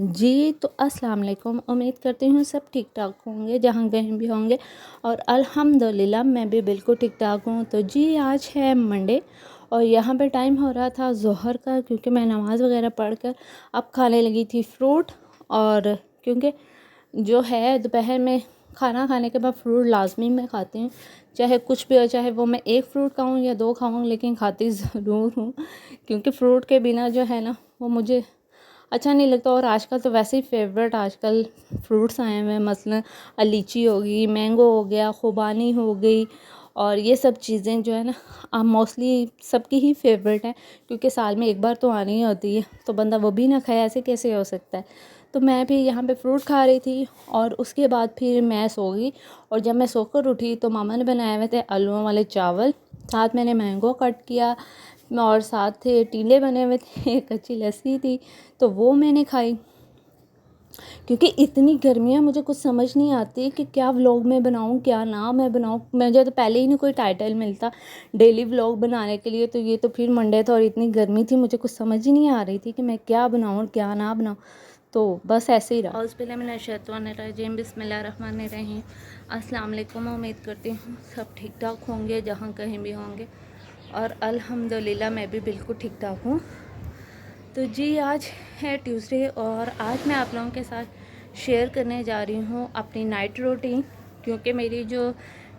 जी, तो अस्सलाम वालेकुम। उम्मीद करती हूँ सब ठीक-ठाक होंगे जहाँ कहीं भी होंगे और अल्हम्दुलिल्लाह मैं भी बिल्कुल ठीक-ठाक हूँ। तो जी आज है मंडे और यहाँ पे टाइम हो रहा था ज़ोहर का, क्योंकि मैं नमाज़ वग़ैरह पढ़ कर अब खाने लगी थी फ्रूट। और क्योंकि जो है दोपहर में खाना खाने के बाद फ्रूट लाज़मी मैं खाती हूँ, चाहे कुछ भी हो, चाहे वो मैं 1 फ्रूट खाऊँ या 2 खाऊँ, लेकिन खाती ज़रूर हूँ। क्योंकि फ्रूट के बिना जो है ना वो मुझे अच्छा नहीं लगता। और आजकल तो वैसे ही फेवरेट आजकल फ्रूट्स आए हुए हैं, मसलन लीची हो गई, मैंगो हो गया, खुबानी हो गई, और ये सब चीज़ें जो है ना मोस्टली सबकी ही फेवरेट हैं, क्योंकि साल में एक बार तो आनी ही होती है। तो बंदा वो भी ना खाए, ऐसे कैसे हो सकता है। तो मैं भी यहाँ पे फ्रूट खा रही थी और उसके बाद फिर मैं सो गई। और जब मैं सोकर उठी तो मामा ने बनाए हुए थे आलूओं वाले चावल, साथ मैंने मैंगो कट किया और साथ थे टीले बने हुए थे, कच्ची लस्सी थी, तो वो मैंने खाई। क्योंकि इतनी गर्मियाँ मुझे कुछ समझ नहीं आती कि क्या व्लॉग मैं बनाऊँ क्या ना मैं बनाऊँ। मुझे तो पहले ही नहीं कोई टाइटल मिलता डेली व्लॉग बनाने के लिए, तो ये तो फिर मंडे था और इतनी गर्मी थी, मुझे कुछ समझ ही नहीं आ रही थी कि मैं क्या बनाऊँ और क्या ना बनाऊँ। तो बस ऐसे ही रहा। औज़ुबिल्लाहिमिनश्शैतानिर्रजीम बिस्मिल्लाहिर्रहमानिर्रहीम। अस्सलाम वालेकुम। उम्मीद करती हूँ सब ठीक ठाक होंगे जहाँ कहीं भी होंगे और अल्हम्दुलिल्लाह मैं भी बिल्कुल ठीक ठाक हूँ। तो जी आज है ट्यूसडे और आज मैं आप लोगों के साथ शेयर करने जा रही हूँ अपनी नाइट रूटीन, क्योंकि मेरी जो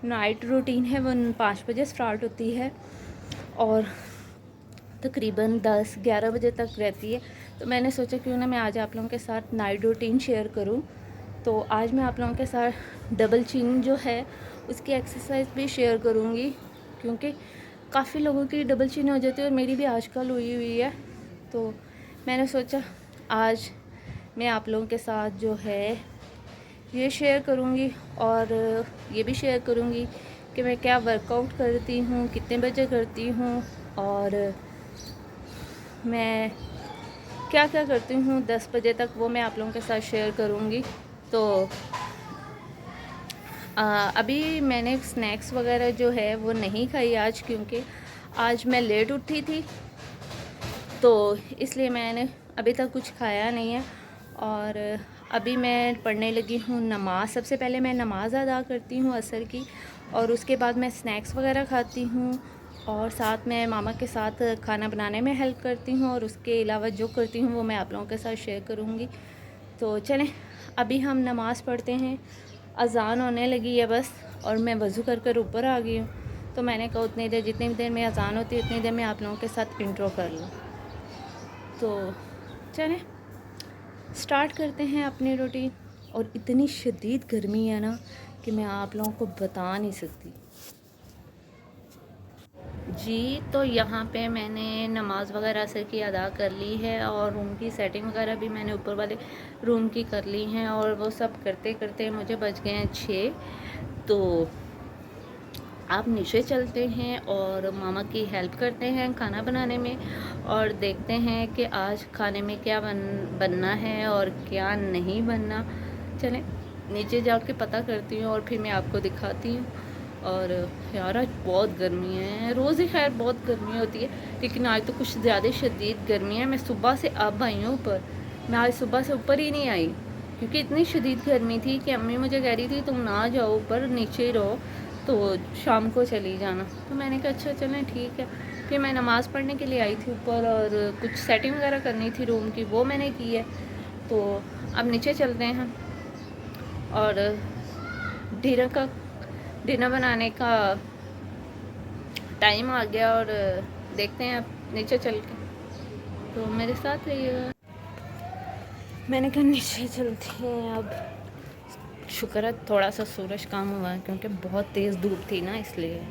नाइट रूटीन है वो 5 बजे स्टार्ट होती है और तकरीबन 10-11 बजे तक रहती है। तो मैंने सोचा क्यों ना मैं आज आप लोगों के साथ नाइट रूटीन शेयर करूं। तो आज मैं आप लोगों के साथ डबल चिन जो है उसकी एक्सरसाइज भी शेयर करूंगी, क्योंकि काफ़ी लोगों की डबल चिन हो जाती है और मेरी भी आजकल हुई हुई है। तो मैंने सोचा आज मैं आप लोगों के साथ जो है ये शेयर करूंगी और ये भी शेयर करूंगी कि मैं क्या वर्कआउट करती हूँ, कितने बजे करती हूँ और मैं क्या क्या करती हूँ 10 बजे तक, वो मैं आप लोगों के साथ शेयर करूँगी। तो अभी मैंने स्नैक्स वगैरह जो है वो नहीं खाई आज, क्योंकि आज मैं लेट उठी थी, तो इसलिए मैंने अभी तक कुछ खाया नहीं है। और अभी मैं पढ़ने लगी हूँ नमाज़। सबसे पहले मैं नमाज़ अदा करती हूँ असर की, और उसके बाद मैं स्नैक्स वगैरह खाती हूँ और साथ में मामा के साथ खाना बनाने में हेल्प करती हूँ, और उसके अलावा जो करती हूँ वो मैं आप लोगों के साथ शेयर करूँगी। तो चलें अभी हम नमाज़ पढ़ते हैं। अज़ान होने लगी है बस, और मैं वज़ू कर कर ऊपर आ गई हूँ। तो मैंने कहा उतनी देर, जितनी देर में अज़ान होती है उतनी देर में आप लोगों के साथ इंट्रो कर लूँ। तो चलें स्टार्ट करते हैं अपनी रूटीन। और इतनी शदीद गर्मी है ना कि मैं आप लोगों को बता नहीं सकती। जी तो यहाँ पे मैंने नमाज़ वगैरह असर की अदा कर ली है और रूम की सेटिंग वगैरह भी मैंने ऊपर वाले रूम की कर ली हैं, और वो सब करते करते मुझे बज गए हैं 6। तो आप नीचे चलते हैं और मामा की हेल्प करते हैं खाना बनाने में, और देखते हैं कि आज खाने में क्या बनना है और क्या नहीं बनना। चलें नीचे जाके पता करती हूँ और फिर मैं आपको दिखाती हूँ। और यार आज बहुत गर्मी है, रोज़ ही खैर बहुत गर्मी होती है, लेकिन आज तो कुछ ज़्यादा शदीद गर्मी है। मैं सुबह से अब आई हूँ ऊपर, मैं आज सुबह से ऊपर ही नहीं आई, क्योंकि इतनी शदीद गर्मी थी कि अम्मी मुझे कह रही थी तुम ना जाओ ऊपर, नीचे ही रहो, तो शाम को चली जाना। तो मैंने कहा अच्छा चलें ठीक है। फिर मैं नमाज़ पढ़ने के लिए आई थी ऊपर, और कुछ सेटिंग वगैरह करनी थी रूम की, वो मैंने की है। तो अब नीचे चलते हैं और डिनर बनाने का टाइम आ गया, और देखते हैं अब नीचे चल के। तो मेरे साथ रहिएगा। मैंने कहा नीचे चलते हैं अब। शुक्र है थोड़ा सा सूरज कम हुआ है, क्योंकि बहुत तेज़ धूप थी ना, इसलिए।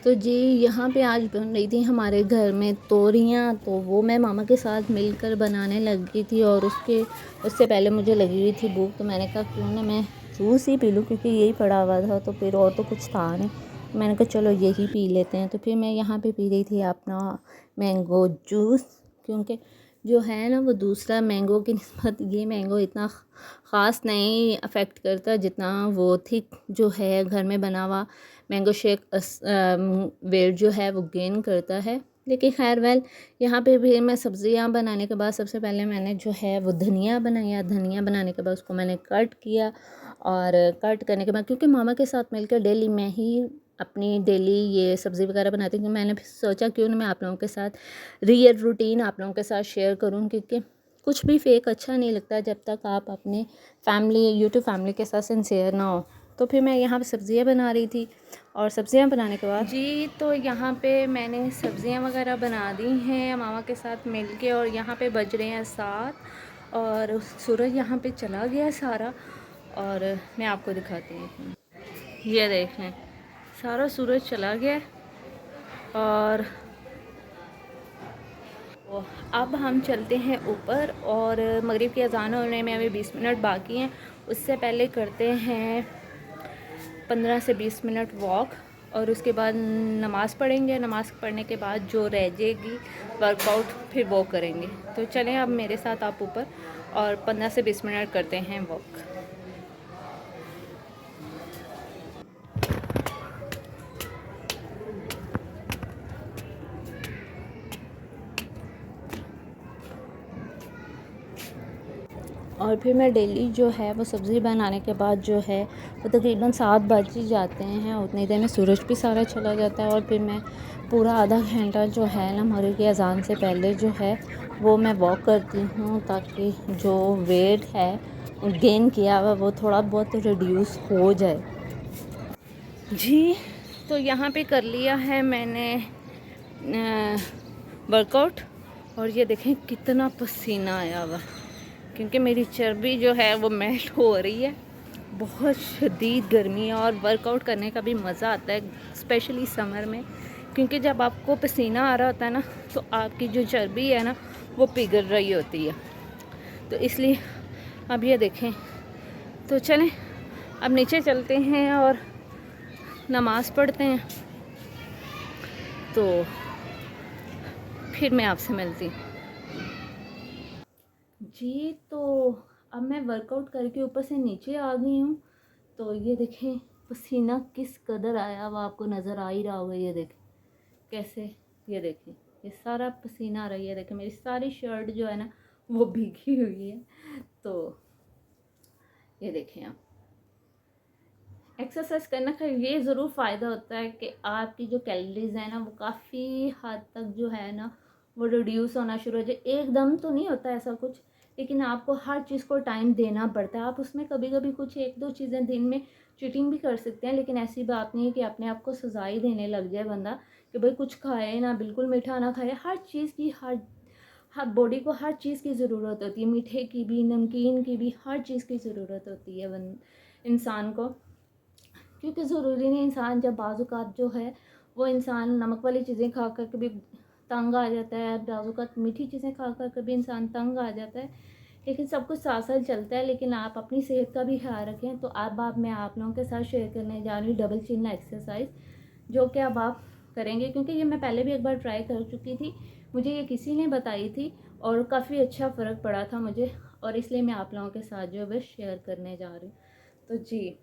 तो जी यहाँ पे आज बन रही थी हमारे घर में तोरियाँ, तो वो मैं मामा के साथ मिलकर बनाने लगी थी, और उससे पहले मुझे लगी हुई थी भूख, तो मैंने कहा क्यों ना मैं जूस ही पी लूँ, क्योंकि यही पड़ा हुआ था, तो फिर और तो कुछ था नहीं। तो मैंने कहा चलो यही पी लेते हैं। तो फिर मैं यहाँ पे पी रही थी अपना मैंगो जूस, क्योंकि जो है ना वो दूसरा मैंगो की निस्बत ये मैंगो इतना ख़ास नहीं अफेक्ट करता जितना वो थिक जो है घर में बना हुआ मैंगो शेक वेट जो है वो गेन करता है। लेकिन खैर वेल, यहाँ पे भी मैं सब्ज़ियाँ बनाने के बाद सबसे पहले मैंने जो है वो धनिया बनाया। धनिया बनाने के बाद उसको मैंने कट किया, और कट करने के बाद क्योंकि मामा के साथ मिलकर डेली मैं ही अपनी डेली ये सब्ज़ी वगैरह बनाती हूँ, मैंने फिर सोचा क्यों ना मैं आप लोगों के साथ रियल रूटीन आप लोगों के साथ शेयर करूँ, क्योंकि कुछ भी फेक अच्छा नहीं लगता जब तक आप अपने फैमिली यूट्यूब फैमिली के साथ सिंसियर ना हो। तो फिर मैं यहाँ पे सब्ज़ियाँ बना रही थी, और सब्ज़ियाँ बनाने के बाद जी तो यहाँ पे मैंने सब्ज़ियाँ वगैरह बना दी हैं मामा के साथ मिलके, और यहाँ पे बज रहे हैं 7, और सूरज यहाँ पे चला गया है सारा। और मैं आपको दिखाती हूँ, ये देखें सारा सूरज चला गया है। और तो अब हम चलते हैं ऊपर, और मगरिब की अज़ान होने में अभी 20 मिनट बाकी हैं। उससे पहले करते हैं 15 से 20 मिनट वॉक, और उसके बाद नमाज़ पढ़ेंगे। नमाज़ पढ़ने के बाद जो रह जाएगी वर्कआउट फिर वो करेंगे। तो चलें अब मेरे साथ आप ऊपर, और 15 से 20 मिनट करते हैं वॉक। और फिर मैं डेली जो है वो सब्ज़ी बनाने के बाद जो है वो तकरीबन 7 बज ही जाते हैं, उतनी देर में सूरज भी सारा चला जाता है। और फिर मैं पूरा आधा घंटा जो है ना मगरिब की अज़ान से पहले जो है वो मैं वॉक करती हूँ, ताकि जो वेट है गेन किया हुआ वो थोड़ा बहुत रिड्यूस हो जाए जी। तो यहाँ पे कर लिया है मैंने वर्कआउट, और ये देखें कितना पसीना आया हुआ, क्योंकि मेरी चर्बी जो है वो मेल्ट हो रही है। बहुत शदीद गर्मी है, और वर्कआउट करने का भी मज़ा आता है स्पेशली समर में, क्योंकि जब आपको पसीना आ रहा होता है ना तो आपकी जो चर्बी है ना वो पिघल रही होती है। तो इसलिए अब ये देखें, तो चलें अब नीचे चलते हैं और नमाज़ पढ़ते हैं, तो फिर मैं आपसे मिलती हूँ जी। तो अब मैं वर्कआउट करके ऊपर से नीचे आ गई हूँ। तो ये देखें पसीना किस कदर आया वो आपको नज़र आ ही रहा होगा। ये देखें कैसे, ये देखें ये सारा पसीना आ रहा है। ये देखें मेरी सारी शर्ट जो है ना वो भीगी हुई है। तो ये देखें आप, एक्सरसाइज करने का ये ज़रूर फ़ायदा होता है कि आपकी जो कैलोरीज है ना वो काफ़ी हद तक जो है ना वो रिड्यूस होना शुरू हो जाए। एकदम तो नहीं होता ऐसा कुछ, लेकिन आपको हर चीज़ को टाइम देना पड़ता है। आप उसमें कभी कभी कुछ एक दो चीज़ें दिन में चीटिंग भी कर सकते हैं, लेकिन ऐसी बात नहीं है कि अपने आप को सजा ही देने लग जाए बंदा कि भाई कुछ खाए ना, बिल्कुल मीठा ना खाए। हर चीज़ की हर हर बॉडी को हर चीज़ की ज़रूरत होती है, मीठे की भी, नमकीन की भी, हर चीज़ की ज़रूरत होती है इंसान को। क्योंकि ज़रूरी नहीं, इंसान जब बाज़ात जो है वो इंसान नमक वाली चीज़ें खा कर कभी तंग आ जाता है, बाज़ात मीठी चीज़ें खा कर कभी इंसान तंग आ जाता है। लेकिन सब कुछ साथ साथ चलता है। लेकिन आप अपनी सेहत का भी ख्याल रखें। तो अब मैं आप लोगों के साथ शेयर करने जा रही हूँ डबल चिन एक्सरसाइज, जो कि अब आप करेंगे, क्योंकि ये मैं पहले भी एक बार ट्राई कर चुकी थी। मुझे ये किसी ने बताई थी और काफ़ी अच्छा फ़र्क पड़ा था मुझे, और इसलिए मैं आप लोगों के साथ जो है शेयर करने जा रही हूँ। तो जी,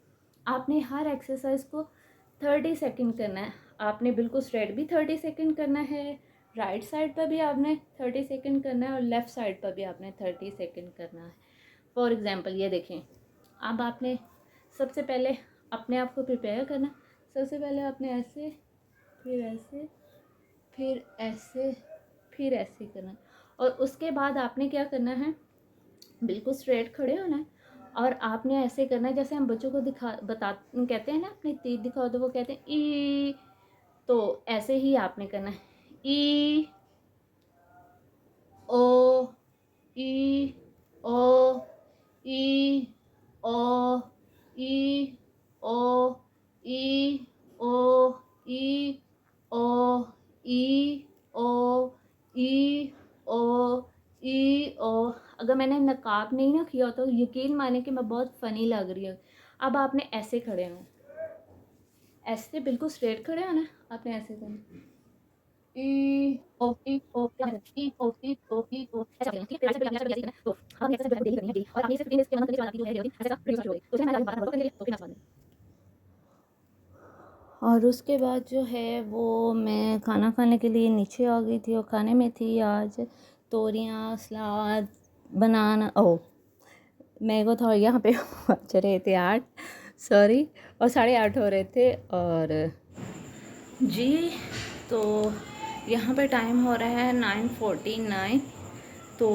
आपने हर एक्सरसाइज को 30 सेकंड करना है। आपने बिल्कुल स्ट्रेट भी 30 सेकंड करना है, राइट साइड पर भी आपने 30 सेकंड करना है, और लेफ़्ट साइड पर भी आपने 30 सेकंड करना है। फॉर एग्ज़ाम्पल ये देखें, अब आपने सबसे पहले अपने आप को प्रिपेयर करना। सबसे पहले आपने ऐसे, फिर ऐसे, फिर ऐसे, फिर ऐसे करना। और उसके बाद आपने क्या करना है, बिल्कुल स्ट्रेट खड़े होना है, और आपने ऐसे करना है जैसे हम बच्चों को दिखा बता कहते हैं ना अपने तीर दिखाओ तो वो कहते हैं ई। तो ऐसे ही आपने करना है, ई ओ, ई ओ, ई ओ, ई ओ, ई ओ, ई ओ, ई ओ, ई ओ, ई ओ। अगर मैंने नकाब नहीं ना किया तो यकीन माने कि मैं बहुत फ़नी लग रही हूँ। अब आपने ऐसे खड़े होना, ऐसे बिल्कुल स्ट्रेट खड़े होना। आपने ऐसे करना, ई ओ, ई ओ, क्या है? ई ओ, ई ओ, ई ओ, ऐसा करना, ठीक है? फिर ऐसे करना, तो हम एक्सरसाइज जो है डेली करनी है डेली, और आपने इसे 15 के मंथ करने के बाद आपकी जो है ये होगी ऐसा रिड्यूस हो गई। तो उसमें मैं आज 12 वर्कआउट करेंगे, तो फिर नमाज़ पढ़ेंगे। और उसके बाद जो है वो मैं खाना खाने के लिए नीचे आ गई थी और खाने में थी आज तोरियां, सलाद, बनाना। मेरे को था यहाँ पे बज रहे थे 8, सॉरी, और 8:30 हो रहे थे। और जी तो यहाँ पे टाइम हो रहा है 9:49। तो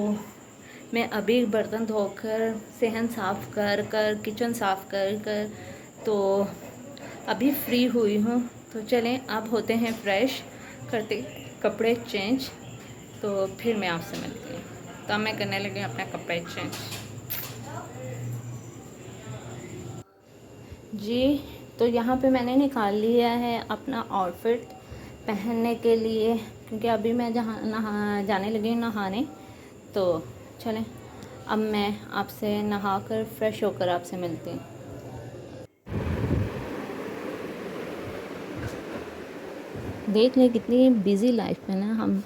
मैं अभी बर्तन धोकर, सेहन साफ़ कर कर, किचन साफ़ कर कर तो अभी फ्री हुई हूँ। तो चलें अब होते हैं फ्रेश, करते कपड़े चेंज, तो फिर मैं आपसे मिलती हूँ। तो अब मैं करने लगी हूँ अपने कपड़े चेंज। जी तो यहाँ पे मैंने निकाल लिया है अपना आउटफिट पहनने के लिए, क्योंकि अभी मैं जाने लगी हूँ नहाने। तो चलें अब मैं आपसे नहाकर फ्रेश होकर आपसे मिलती हूँ। देख लें कितनी बिज़ी लाइफ है ना हम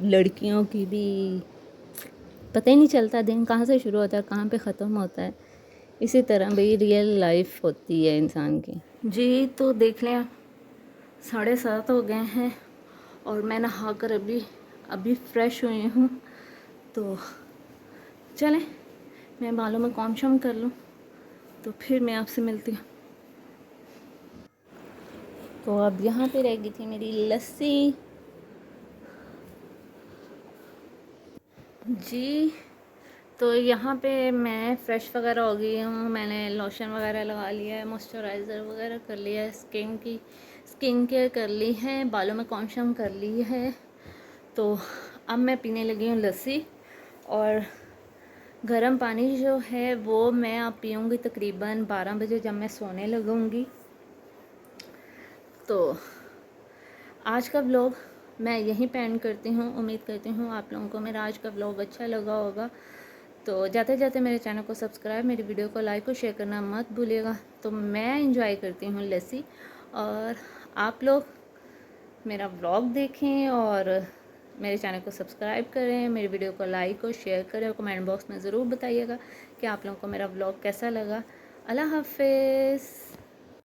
लड़कियों की भी, पता ही नहीं चलता दिन कहाँ से शुरू होता है कहाँ पे ख़त्म होता है। इसी तरह भाई रियल लाइफ होती है इंसान की। जी तो देख लें 7:30 हो गए हैं और मैं नहाकर अभी अभी फ्रेश हुई हूँ। तो चलें मैं बालों में कॉम शम कर लूँ, तो फिर मैं आपसे मिलती हूँ। तो अब यहाँ पे रह गई थी मेरी लस्सी। जी तो यहाँ पे मैं फ़्रेश वगैरह हो गई हूँ, मैंने लोशन वगैरह लगा लिया है, मॉइस्चराइज़र वगैरह कर लिया है, स्किन केयर कर ली है, बालों में कॉम शम कर ली है। तो अब मैं पीने लगी हूँ लस्सी, और गर्म पानी जो है वो मैं अब पीऊँगी तकरीबन 12 बजे जब मैं सोने लगूँगी। तो आज का व्लॉग मैं यहीं पे एंड करती हूँ। उम्मीद करती हूँ आप लोगों को मेरा आज का व्लॉग अच्छा लगा होगा। तो जाते जाते मेरे चैनल को सब्सक्राइब, मेरी वीडियो को लाइक और शेयर करना मत भूलिएगा। तो मैं इंजॉय करती हूँ लस्सी, और आप लोग मेरा व्लॉग देखें और मेरे चैनल को सब्सक्राइब करें, मेरी वीडियो को लाइक और शेयर करें, और कमेंट बॉक्स में ज़रूर बताइएगा कि आप लोगों को मेरा व्लॉग कैसा लगा। अल्लाह हाफ़िज़।